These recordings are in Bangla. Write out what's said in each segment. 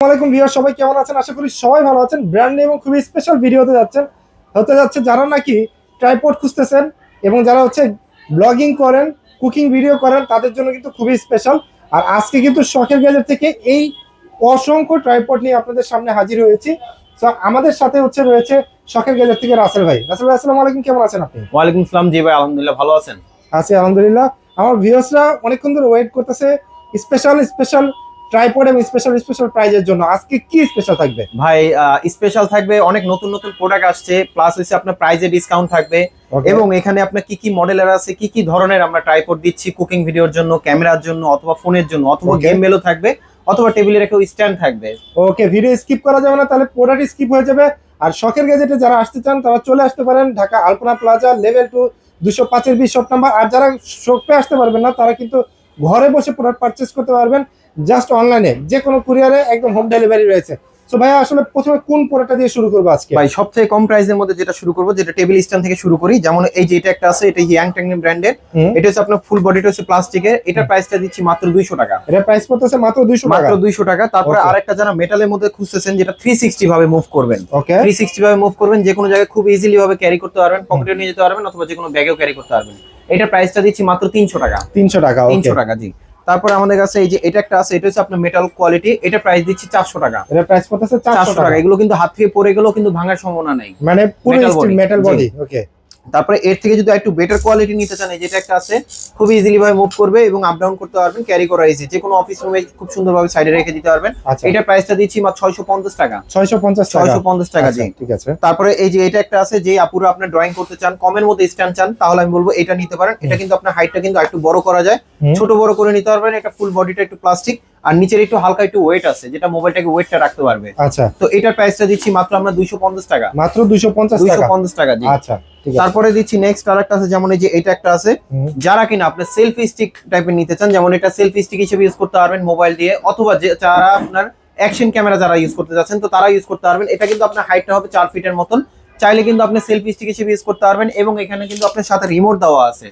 আসসালামাইকুম ভিউয়ার, সবাই কেমন আছেন? আশা করি সবাই ভালো আছেন। ব্র্যান্ড নিউ এবং খুবই স্পেশাল ভিডিও হতে যাচ্ছে যারা নাকি ট্রাইপড খুঁজতেছেন এবং যারা ব্লগিং করেন, কুকিং ভিডিও করেন, তাদের জন্য কিন্তু খুবই স্পেশাল। আর আজকে কিন্তু শখের গ্যাজেট থেকে এই অসংখ্য ট্রাইপড নিয়ে আপনাদের সামনে হাজির হয়েছি। তো আমাদের সাথে রয়েছে শখের গ্যাজেট থেকে রাসেল ভাই। রাসেল ভাই, আসসালামু আলাইকুম, কেমন আছেন আপনি? ওয়ালাইকুম আসসালাম। জি ভাই, আলহামদুলিল্লাহ ভালো আছেন? আছি আলহামদুলিল্লাহ। আমার ভিউয়ার্সরা অনেকক্ষণ ধরে ওয়েট করতেছে স্পেশাল স্পেশাল ট্রাইপড এবং স্পেশাল স্পেশাল প্রাইজের জন্য। আজকে কি স্পেশাল থাকবে ভাই? স্পেশাল থাকবে, অনেক নতুন নতুন প্রোডাক্ট আসছে, প্লাস হচ্ছে আপনার প্রাইজে ডিসকাউন্ট থাকবে। এবং এখানে আপনার কি কি মডেলের আছে, কি কি ধরনের আমরা ট্রাইপড দিচ্ছি কুকিং ভিডিওর জন্য, ক্যামেরার জন্য, অথবা ফোনের জন্য, অথবা গেম মেলও থাকবে, অথবা টেবিলে রেখে স্ট্যান্ড থাকবে। ওকে, ভিডিও স্কিপ করা যাবে না, তাহলে প্রোডাক্ট স্কিপ হয়ে যাবে। আর শখের গ্যাজেটে যারা আসতে চান তারা চলে আসতে পারেন ঢাকা আলপনা প্লাজা লেভেল 2 205 20 শপ নাম্বার। আর যারা শপে আসতে পারবেন না তারা কিন্তু ঘরে বসে প্রোডাক্ট পারচেজ করতে পারবেন, জাস্ট অনলাইনে, যে কোনো কুরিয়ারে একদম হোম ডেলিভারি রয়েছে। সো ভাইয়া, আসলে প্রথমে কোন প্রোডাক্টটা দিয়ে শুরু করবো আজকে? ভাই সবথেকে কম প্রাইসের মধ্যে যেটা শুরু করবো, যেটা টেবিল স্ট্যান্ড থেকে শুরু করি, যেমন এই যে এটা একটা আছে, এটা ইয়াং টেকনিক ব্র্যান্ডের। এটা হচ্ছে আপনার ফুল বডিটা হচ্ছে প্লাস্টিকের। এটার প্রাইসটা দিচ্ছি মাত্র 200 টাকা। এটা প্রাইস পড়তেছে মাত্র 200 টাকা। মাত্র 200 টাকা। তারপরে আরেকটা যারা মেটালের মধ্যে খুঁজতেছেন, যেটা 360 ভাবে মুভ করবেন, ওকে 360 ভাবে মুভ করবেন, যে কোনো জায়গায় খুব ইজিলি ভাবে ক্যারি করতে পারবেন, পকেটে নিয়ে যেতে পারবেন, অথবা যে কোনো ব্যাগেও ক্যারি করতে পারবেন। এটার প্রাইসটা দিচ্ছি মাত্র 300 টাকা। 300 টাকা, 300 টাকা, জি। তারপরে আমাদের কাছে এই যে এটা একটা আছে, এটা হচ্ছে আপনার মেটাল কোয়ালিটি। এটা প্রাইস দিচ্ছি 400 টাকা। এটা প্রাইস পড়তেছে 400 টাকা। এগুলো কিন্তু হাত থেকে পড়ে গেলেও কিন্তু ভাঙার সম্ভাবনা নেই, মানে পুরো মেটাল বডি। জি। ওকে। তারপরে এর থেকে যদি একটু বেটার কোয়ালিটি নিতে চান, এই যেটা একটা আছে, খুব ইজিলি ভাবে মুভ করবে এবং আপ ডাউন করতে পারবেন, ক্যারি করা ইজি, যে কোনো অফিস রুমে খুব সুন্দরভাবে সাইডে রেখে দিতে পারবেন। এটার প্রাইসটা দিচ্ছি মাত্র 650 টাকা। 650 টাকা, জি। ঠিক আছে। তারপরে এই যে এটা একটা আছে, যে আপুরা আপনার ড্রয়িং করতে চান, কমের মধ্যে স্ট্যান্ড চান, তাহলে আমি বলবো এটা নিতে পারেন। এটা কিন্তু আপনার হাইটটা কিন্তু একটু বড় করা যায়, ছোট বড় করে নিতে পারবেন। এটা ফুল বডিটা একটু প্লাস্টিক, আর নিচের একটু হালকা একটু ওয়েট আছে, যেটা মোবাইলটাকে ওয়েটটা রাখতে পারবে। আচ্ছা, তো এটার প্রাইসটা দিচ্ছি মাত্র আমরা 250 টাকা। মাত্র 250 টাকা। 250 টাকা, জি। আচ্ছা, তারপরে দিচ্ছি নেক্সট আরেকটা আছে, যেমন এই যে এটা একটা আছে, যারা কিনা আপনার সেলফি স্টিক টাইপের নিতে চান, যেমন এটা সেলফি স্টিক হিসেবে ইউজ করতে পারবেন মোবাইল দিয়ে, অথবা যারা আপনার অ্যাকশন ক্যামেরা যারা ইউজ করতে যাচ্ছেন, তো তারা ইউজ করতে পারবেন। এটা কিন্তু আপনার হাইটটা হবে 4 ফিটের মতন। চাইলে কিন্তু আপনি সেলফি স্টিক হিসেবে ইউজ করতে পারবেন, এবং এখানে কিন্তু আপনার সাথে রিমোট দেওয়া আছে,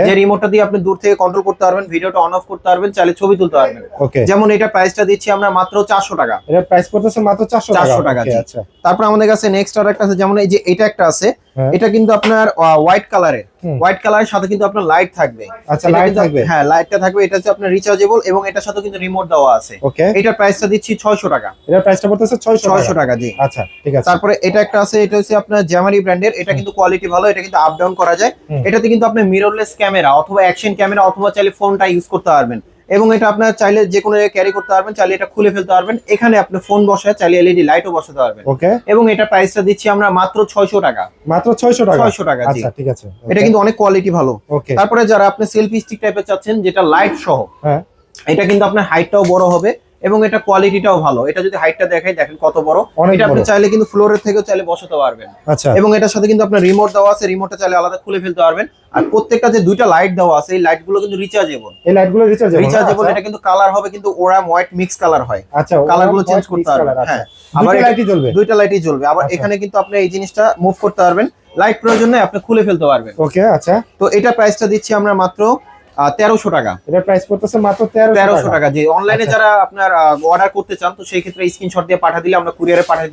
যে রিমোটটা দিয়ে আপনি দূর থেকে কন্ট্রোল করতে পারবেন, ভিডিওটা অন অফ করতে পারবেন, চাইলে ছবি তুলতে পারবেন। যেমন এটা প্রাইসটা দিচ্ছি আমরা মাত্র 400 টাকা। এটা প্রাইস পড়তেছে মাত্র 400 টাকা। আচ্ছা, তারপর আমাদের কাছে নেক্সট আরেকটা আছে, যেমন এই যে এটা একটা আছে, এটা কিন্তু আপনার হোয়াইট কালারের, হোয়াইট কালারের সাথে কিন্তু আপনার লাইট থাকবে। আচ্ছা, লাইট থাকবে, হ্যাঁ লাইটটা থাকবে। এটা হচ্ছে আপনার রিচার্জেবল, এবং এটার সাথে কিন্তু রিমোট দেওয়া আছে। এটার প্রাইসটা দিচ্ছি 600 টাকা। এটার প্রাইসটা পড়তেছে 600 টাকা, জি। আচ্ছা, ঠিক আছে। তারপরে এটা একটা আছে, এটা হচ্ছে আপনার জ্যামারি ব্র্যান্ডের। এটা কিন্তু কোয়ালিটি ভালো, এটা কিন্তু আপ ডাউন করা যায়। এটাতে কিন্তু আপনি মিররলেস ক্যামেরা, অথবা অ্যাকশন ক্যামেরা, অথবা চাইলে ফোনটা ইউজ করতে পারবেন, এবং এটা আপনার চাইলে যে কোনো জায়গায় ক্যারি করতে পারবেন, চাইলে এটা খুলে ফেলতে পারবেন। এখানে আপনি ফোন বসায় চাইলে এলইডি লাইটও বসাতে পারবেন। এবং এটা প্রাইসটা দিচ্ছি আমরা মাত্র 600 টাকা। মাত্র 600 টাকা। 600 টাকা, জি। আচ্ছা, ঠিক আছে। এটা কিন্তু অনেক কোয়ালিটি ভালো। তারপরে যারা আপনি সেলফি স্টিক টাইপের চাচ্ছেন, যেটা লাইট সহ, এটা কিন্তু আপনার হাইটটাও বড় হবে, এবং এটা কোয়ালিটিটাও ভালো। এটা যদি হাইটটা দেখেন কত বড়, এটা আপনি চাইলে কিন্তু ফ্লোরের থেকেও চাইলে বসাতে পারবেন। আচ্ছা, এবং এটার সাথে কিন্তু আপনার রিমোট দেওয়া আছে, রিমোটটা চাইলে আলাদা খুলে ফেলতে পারবেন। আর প্রত্যেকটা যে দুইটা লাইট দেওয়া আছে, এই লাইটগুলো কিন্তু রিচার্জেবল। এই লাইটগুলো রিচার্জেবল। এটা কিন্তু কালার হবে কিন্তু ওরা হোয়াইট মিক্স কালার হয়। আচ্ছা, কালারগুলো চেঞ্জ করতে পারবেন। হ্যাঁ, আবার দুইটা লাইটই জ্বলবে। আবার এখানে কিন্তু আপনি এই জিনিসটা মুভ করতে পারবেন, লাইট প্রয়োজন নেই, আপনি খুলে ফেলতে পারবেন। ওকে, আচ্ছা। তো এটা প্রাইসটা দিচ্ছি আমরা মাত্র 1300 টাকা। এটা প্রাইস পড়তেছে মাত্র 1300 টাকা, জি। অনলাইনে যারা আপনার অর্ডার করতে চান, তো সেই ক্ষেত্রে স্ক্রিনশট দিয়ে পাঠিয়ে দিলে আমরা কুরিয়ারে পাঠিয়ে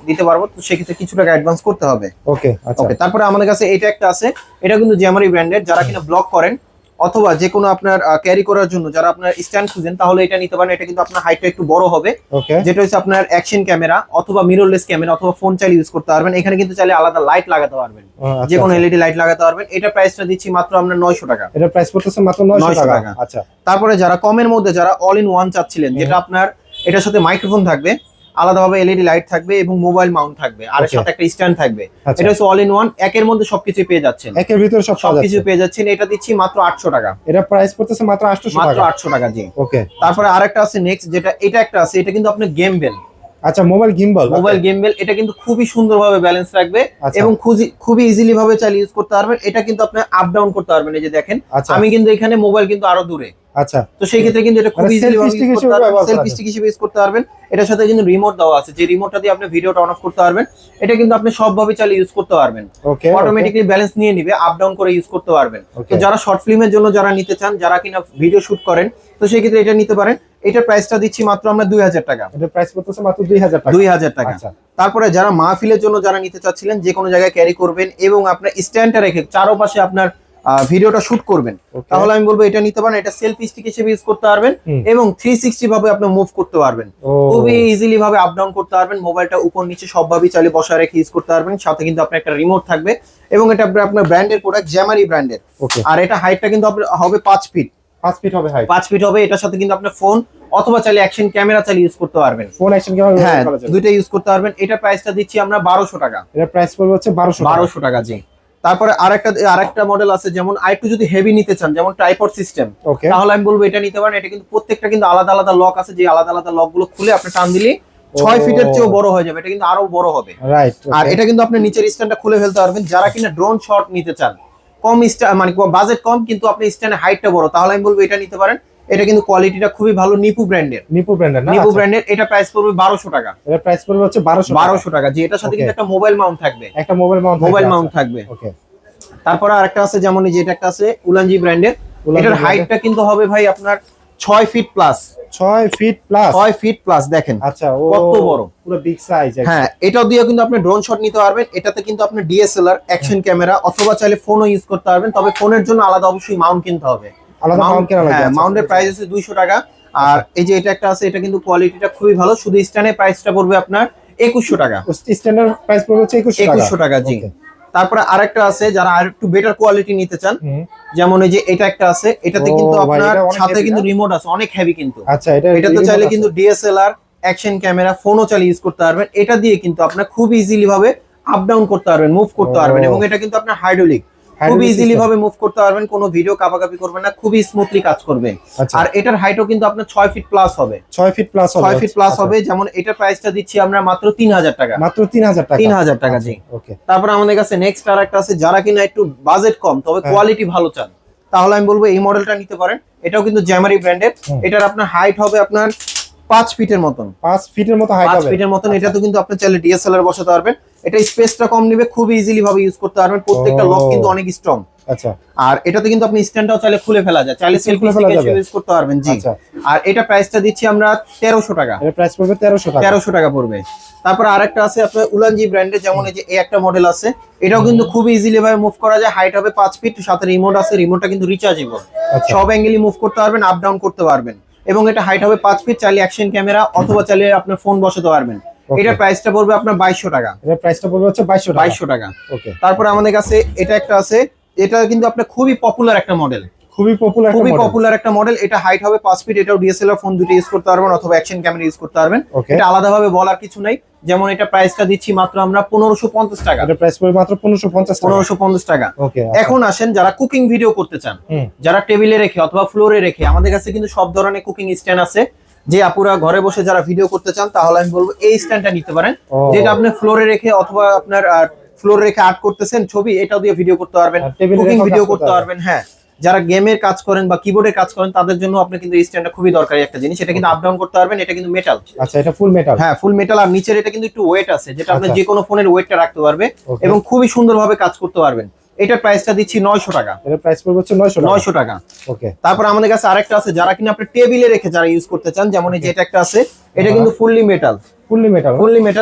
দিতে পারবো। তো সেই ক্ষেত্রে কিছু টাকা অ্যাডভান্স করতে হবে। ওকে, আচ্ছা। তারপরে আমাদের কাছে এটা একটা আছে, এটা কিন্তু জ্যামারি ব্র্যান্ডের। যারা কিনা ব্লগ করেন, অথবা যে কোনো আপনার ক্যারি করার জন্য যারা আপনার স্ট্যান্ড খুঁজেন, তাহলে এটা নিতে পারেন। এটা কিন্তু আপনার হাইটটা একটু বড় হবে, যেটা হচ্ছে আপনার অ্যাকশন ক্যামেরা, অথবা মিররলেস ক্যামেরা, অথবা ফোন চাইলে ইউজ করতে পারবেন। এখানে কিন্তু চাইলে আলাদা লাইট লাগাতে পারবেন, যে কোনো এলইডি লাইট লাগাতে পারবেন। এটা প্রাইসটা দিচ্ছি মাত্র আমরা 900 টাকা। এটা প্রাইস পড়তেছে মাত্র 900 টাকা। আচ্ছা। তারপরে যারা কমের মধ্যে, যারা অল ইন ওয়ান চাচ্ছিলেন, যেটা আপনার এটার সাথে মাইক্রোফোন থাকবে, আলাদাভাবে এলইডি লাইট থাকবে, এবং মোবাইল মাউন্ট থাকবে, আর সাথে একটা স্ট্যান্ড থাকবে। এটা হচ্ছে অল ইন ওয়ান, একের মধ্যে সবকিছু পেয়ে যাচ্ছেন, একের ভিতরে সবকিছু পেয়ে যাচ্ছেন। এটা দিচ্ছি মাত্র 800 টাকা। এটা প্রাইস পড়তেছে মাত্র 800 টাকা। 800 টাকা, জি। ওকে। তারপরে আরেকটা আছে নেক্সট, যেটা এটা একটা আছে, এটা কিন্তু আপনার গেম বেল। আচ্ছা, মোবাইল গিম্বল। এটা কিন্তু খুবই সুন্দরভাবে ব্যালেন্স রাখবে, এবং খুবই ইজিলি ভাবে চাইলে ইউজ করতে পারবেন। এটা কিন্তু আপনি আপ ডাউন করতে পারবেন। এই যে দেখেন, আমি কিন্তু এখানে মোবাইল কিন্তু আরো দূরে। আচ্ছা, তো সেই ক্ষেত্রে কিন্তু এটা খুব ইজিলি ভাবে সেলফি স্টিক হিসেবে ইউজ করতে পারবেন। এটার সাথে কিন্তু রিমোট দেওয়া আছে, যে রিমোটটা দিয়ে আপনি ভিডিওটা অন অফ করতে পারবেন। এটা কিন্তু আপনি সবভাবে চাইলে ইউজ করতে পারবেন, অটোমেটিক্যালি ব্যালেন্স নিয়ে নিবে, আপ ডাউন করে ইউজ করতে পারবেন। তো যারা শর্ট ফিল্মের জন্য যারা নিতে চান, যারা কিনা ভিডিও শুট করেন, তো সেই ক্ষেত্রে এটা নিতে পারেন। এটার প্রাইসটা দিচ্ছি মাত্র আমরা 2000 টাকা। এটা প্রাইস করতেছে মাত্র 2000 টাকা। 2000 টাকা। আচ্ছা। তারপরে যারা মাহফিলের জন্য যারা নিতে চাচ্ছিলেন, যে কোনো জায়গায় ক্যারি করবেন এবং আপনার স্ট্যান্ডটা রেখে চারপাশে আপনার ভিডিওটা শুট করবেন, তাহলে আমি বলবো এটা নিতে পারেন। এটা সেলফি স্টিক হিসেবে ইউজ করতে পারবেন এবং 360 ভাবে আপনি মুভ করতে পারবেন, খুবই ইজিলি ভাবে আপ ডাউন করতে পারবেন। মোবাইলটা উপর নিচে সবভাবেই চাইলে বসায় রেখে ইউজ করতে পারবেন। সাথে কিন্তু আপনার একটা রিমোট থাকবে এবং এটা আপনার ব্র্যান্ডের প্রোডাক্ট, জ্যামারি ব্র্যান্ডের। আর এটা হাইটটা কিন্তু হবে 5 ফিট। 5 ফিট হবে হাইট। 5 ফিট হবে। এটার সাথে কিন্তু আপনি ফোন অথবা চাইলে অ্যাকশন ক্যামেরা চাইলে ইউজ করতে পারবেন। ফোন অ্যাকশন ক্যামেরা, হ্যাঁ, দুইটা ইউজ করতে পারবেন। এটা প্রাইসটা দিচ্ছি আমরা 1200 টাকা। এর প্রাইস পড়বে হচ্ছে 1200 টাকা। জি। তারপরে আরেকটা মডেল আছে, যেমন আরেকটু যদি হেভি নিতে চান, যেমন ট্রাইপড সিস্টেম, তাহলে আমি বলবো এটা নিতে পারেন। এটা কিন্তু প্রত্যেকটা কিন্তু আলাদা আলাদা লক আছে, যে আলাদা আলাদা লক গুলো খুলে আপনি টান দিলে 6 ফিটের চেয়েও বড় হয়ে যাবে। এটা কিন্তু আরো বড় হবে। রাইট। আর এটা কিন্তু আপনি নিচের স্ট্যান্ডটা খুলে ফেলতে পারবেন। যারা কিনা ড্রোন শট নিতে চান, কম মানে বাজেট কম, কিন্তু আপনি স্ট্যান্ডের হাইটটা বড়, তাহলে আমি বলবো এটা নিতে পারেন। এটা কিন্তু কোয়ালিটিটা খুবই ভালো, নিপু ব্র্যান্ডের। নিপু ব্র্যান্ডের। এটা প্রাইস পড়বে 1200 টাকা। এর প্রাইস পড়বে হচ্ছে 1200 টাকা। জি। এটার সাথে কিন্তু একটা মোবাইল মাউন্ট থাকবে। একটা মোবাইল মাউন্ট থাকবে। ওকে। তারপরে আরেকটা আছে, যেমন এই যে এটা একটা আছে উলানজি ব্র্যান্ডের। এটার হাইটটা কিন্তু হবে ভাই আপনার 6 fit plus. 6 fit plus. 6 fit plus, দেখেন আচ্ছা, কত বড়, পুরো বিগ সাইজ। হ্যাঁ, এটাও দিয়ে কিন্তু আপনি ড্রোন শট নিতে পারবেন। এটাতে কিন্তু আপনি ডিএসএলআর, অ্যাকশন ক্যামেরা অথবা চাইলে ফোনও ইউজ করতে পারবেন। তবে ফোনের জন্য আলাদা অবশ্যই মাউন্ট কিনতে হবে। আলাদা মাউন্ট কেনা লাগবে। হ্যাঁ, মাউন্টের প্রাইস আছে 200 টাকা। আর এই যে এটা একটা আছে, এটা কিন্তু কোয়ালিটিটা খুবই ভালো। শুধু স্ট্যান্ডের প্রাইসটা পড়বে আপনার 2100 টাকা। স্ট্যান্ডার্ড প্রাইস পড়বে হচ্ছে 2100 টাকা। জি। তারপরে আরেকটা আছে, যারা আর একটু বেটার কোয়ালিটি নিতে চান, যেমন এই যে এটা একটা আছে, এটাতে কিন্তু আপনার সাথে কিন্তু রিমোট আছে, অনেক হেভি কিন্তু। আচ্ছা, এটাতে চাইলে কিন্তু ডিএসএলআর, অ্যাকশন ক্যামেরা, ফোনও চাইলে ইউজ করতে পারবেন। এটা দিয়ে কিন্তু আপনার খুব ইজিলি ভাবে আপ ডাউন করতে পারবেন, মুভ করতে পারবেন। এবং এটা কিন্তু আপনার হাইড্রোলিক, খুব ইজিলি ভাবে মুভ করতে পারবেন, কোনো ভিডিও কাপাকাপি করবেন না, খুবই স্মুথলি কাজ করবে। আর এটার হাইটও কিন্তু আপনার 6 ফিট প্লাস হবে। 6 ফিট প্লাস হবে। 6 ফিট প্লাস হবে। যেমন এটার প্রাইসটা দিচ্ছি আমরা মাত্র 3000 টাকা। মাত্র 3000 টাকা। 3000 টাকা। জি। ওকে। তারপর আমাদের কাছে নেক্সট আরেকটা আছে, যারা কিনা একটু বাজেট কম তবে কোয়ালিটি ভালো চান, তাহলে আমি বলবো এই মডেলটা নিতে পারেন। এটাও কিন্তু জ্যামারি ব্র্যান্ডের। এটার আপনার হাইট হবে আপনার 5 ফিটের মতন। 5 ফিটের মতো হাইট হবে। 5 ফিটের মতন। এটা তো কিন্তু আপনি চাইলে ডিএসএলআর বসাতে পারবেন। এটা স্পেসটা কম নেবে, খুব ইজিলি ভাবে ইউজ করতে পারবেন। প্রত্যেকটা লক কিন্তু অনেক স্ট্রং। আচ্ছা। আর এটাতে কিন্তু আপনি স্ট্যান্ডটাও চাইলে খুলে ফেলা যায়, চাইলে সেলফি স্টিক ইউজ করতে পারবেন। জি। আর এটা প্রাইসটা দিচ্ছি আমরা 1300 টাকা। এর প্রাইস পড়বে 1300 টাকা। 1300 টাকা পড়বে। তারপর আরেকটা আছে আপনার উলানজি ব্র্যান্ডের, যেমন এই যে এই একটা মডেল আছে, এটাও কিন্তু খুব ইজিলি ভাবে মুভ করা যায়। হাইট হবে 5 ফিট, সাথে রিমোট আছে। রিমোটটা কিন্তু রিচার্জেবল, সব অ্যাঙ্গেলই মুভ করতে পারবেন, আপ ডাউন করতে পারবেন। এবং এটা হাইট হবে 5 ফিট, চাইলে অ্যাকশন ক্যামেরা অথবা চাইলে আপনার ফোন বসাতে পারবেন। এটার প্রাইসটা পড়বে আপনার 2200 টাকা। এর প্রাইসটা পড়বে হচ্ছে 2200 টাকা। ওকে। তারপর আমাদের কাছে এটা একটা আছে, এটা কিন্তু আপনার খুবই পপুলার একটা মডেল। খুবই পপুলার একটা মডেল। এটা হাইট হবে 5 ফিট। এটাও ডিএসএলআর, ফোন দুটো ইউজ করতে পারবেন অথবা অ্যাকশন ক্যামেরা ইউজ করতে পারবেন। এটা আলাদাভাবে বলার কিছু নাই। যেমন এটা প্রাইসটা দিচ্ছি মাত্র আমরা 1550 টাকা। এটা প্রাইস পড়বে মাত্র 1550 টাকা। ওকে। এখন আসেন, যারা কুকিং ভিডিও করতে চান, যারা টেবিলে রেখে অথবা ফ্লোরে রেখে, আমাদের কাছে কিন্তু সব ধরনের কুকিং স্ট্যান্ড আছে। যে আপুরা ঘরে বসে যারা ভিডিও করতে চান, তাহলে আমি বলবো এই স্ট্যান্ডটা নিতে পারেন। যেটা আপনি ফ্লোরে রেখে অথবা আপনার ফ্লোরে রেখে আর্ট করতেছেন ছবি, এটাও দিয়ে ভিডিও করতে পারবেন, কুকিং ভিডিও করতে পারবেন। হ্যাঁ, যারা গেমের কাজ করেন বা কিবোর্ডের কাজ করেন, তাদের জন্য আপনি কিন্তু এই স্ট্যান্ডটা খুবই দরকারি একটা জিনিস। এটা কিন্তু আপ ডাউন করতে পারবেন। এটা কিন্তু মেটাল। আচ্ছা, এটা ফুল মেটাল। হ্যাঁ, ফুল মেটাল। আর নিচের এটা কিন্তু একটু ওয়েট আছে, যেটা আপনি যে কোনো ফোনের ওয়েটটা রাখতে পারবে এবং খুবই সুন্দরভাবে কাজ করতে পারবেন। এটার প্রাইসটা দিচ্ছি 900 টাকা। এর প্রাইস পড়বে হচ্ছে 900 টাকা। ওকে। তারপর আমাদের কাছে আরেকটা আছে, যারা কিনা আপনি টেবিলে রেখে যারা ইউজ করতে চান, যেমন এই যে এটা একটা আছে, এটা কিন্তু ফুললি মেটাল।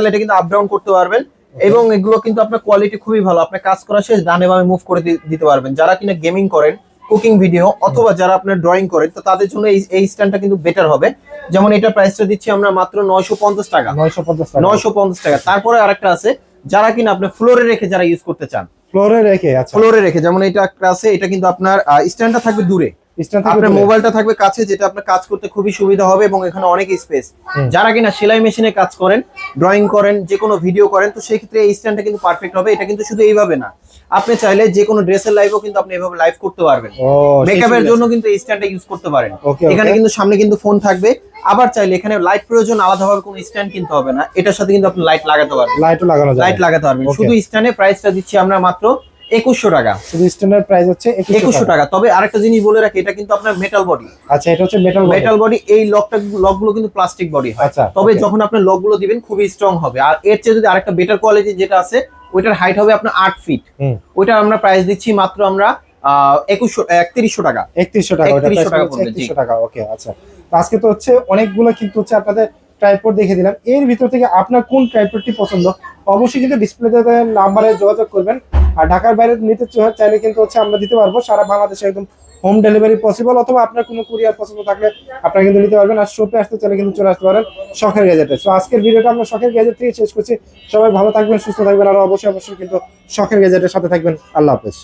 এটা কিন্তু আপ ডাউন করতে পারবেন এবং এগুলো কিন্তু আপনার কোয়ালিটি খুবই ভালো। আপনি কাজ করা শেষ ডানে বামে মুভ করে দিতে পারবেন। যারা কিনা গেমিং করেন, কুকিং ভিডিও অথবা যারা আপনার ড্রয়িং করেন, তো তাদের জন্য এই স্ট্যান্ডটা কিন্তু বেটার হবে। যেমন এটা প্রাইসটা দিচ্ছি আমরা মাত্র 950 টাকা। 950 টাকা। তারপরে আরেকটা আছে, যারা কিনা আপনি ফ্লোরে রেখে যারা ইউজ করতে চান, ফ্লোরে রেখে, যেমন এটা একটা আছে, এটা কিন্তু আপনার স্ট্যান্ডটা থাকবে দূরে, আপনার মোবাইলটা থাকবে কাছে, যেটা আপনার কাজ করতে খুবই সুবিধা হবে এবং এখানে অনেক স্পেস। যারা কিনা সেলাই মেশিনে কাজ করেন, ড্রয়িং করেন, যে কোনো ভিডিও করেন, তো সেই ক্ষেত্রে এই স্ট্যান্ডটা কিন্তু পারফেক্ট হবে। এটা কিন্তু শুধু এইভাবে না, আপনি চাইলে যে কোনো ড্রেসের লাইভও কিন্তু আপনি এভাবে লাইভ করতে পারবেন। মেকআপের জন্য কিন্তু এই স্ট্যান্ডটা ইউজ করতে পারেন। এখানে কিন্তু সামনে কিন্তু ফোন থাকবে। আবার চাইলে এখানে লাইট প্রয়োজন, আলাদাভাবে কোনো স্ট্যান্ড কিনতে হবে না। এটার সাথে কিন্তু আপনি লাইট লাগাতে পারবেন। লাইট লাগাতে পারবেন। শুধু স্ট্যান্ডের প্রাইসটা দিচ্ছি আমরা মাত্র 2100 টাকা। শুধু স্ট্যান্ডার্ড প্রাইস হচ্ছে 2100 টাকা। তবে আরেকটা জিনিস বলে রাখি, এটা কিন্তু আপনার মেটাল বডি। আচ্ছা, এটা হচ্ছে মেটাল বডি। এই লকগুলো কিন্তু প্লাস্টিক বডি হয়। আচ্ছা, তবে যখন আপনি লকগুলো দিবেন খুবই স্ট্রং হবে। আর এর চেয়ে যদি আরেকটা বেটার কোয়ালিটি যেটা আছে, ওইটার হাইট হবে আপনার 8 ফিট। ওইটা আমরা প্রাইস দিচ্ছি মাত্র আমরা 3100 টাকা। 3100 টাকা, 3100 টাকা পড়বে, জি। 3100 টাকা, ওকে। আচ্ছা, তো আজকে তো হচ্ছে অনেকগুলো কিন্তু হচ্ছে আপনাদের ট্রাইপড দেখে দিলাম। এর ভিতর থেকে আপনার কোন ট্রাইপডটি পছন্দ অবশ্যই কিন্তু ডিসপ্লেতে নাম্বারে যোগাযোগ করবেন। আর ঢাকার বাইরে নিতে চাইলে কিন্তু হচ্ছে আমরা দিতে পারবো, সারা বাংলাদেশে একদম হোম ডেলিভারি পসিবল, অথবা আপনার কোনো কুরিয়ার পছন্দ থাকলে আপনারা কিন্তু নিতে পারবেন। আর শপে আসতে চাইলে কিন্তু চলে আসতে পারেন শখের গ্যাজেটে। তো আজকের ভিডিওটা আমরা শখের গ্যাজেট থেকে শেষ করছি। সবাই ভালো থাকবেন, সুস্থ থাকবেন, আর অবশ্যই কিন্তু শখের গ্যাজেটের সাথে থাকবেন। আল্লাহ হাফেজ।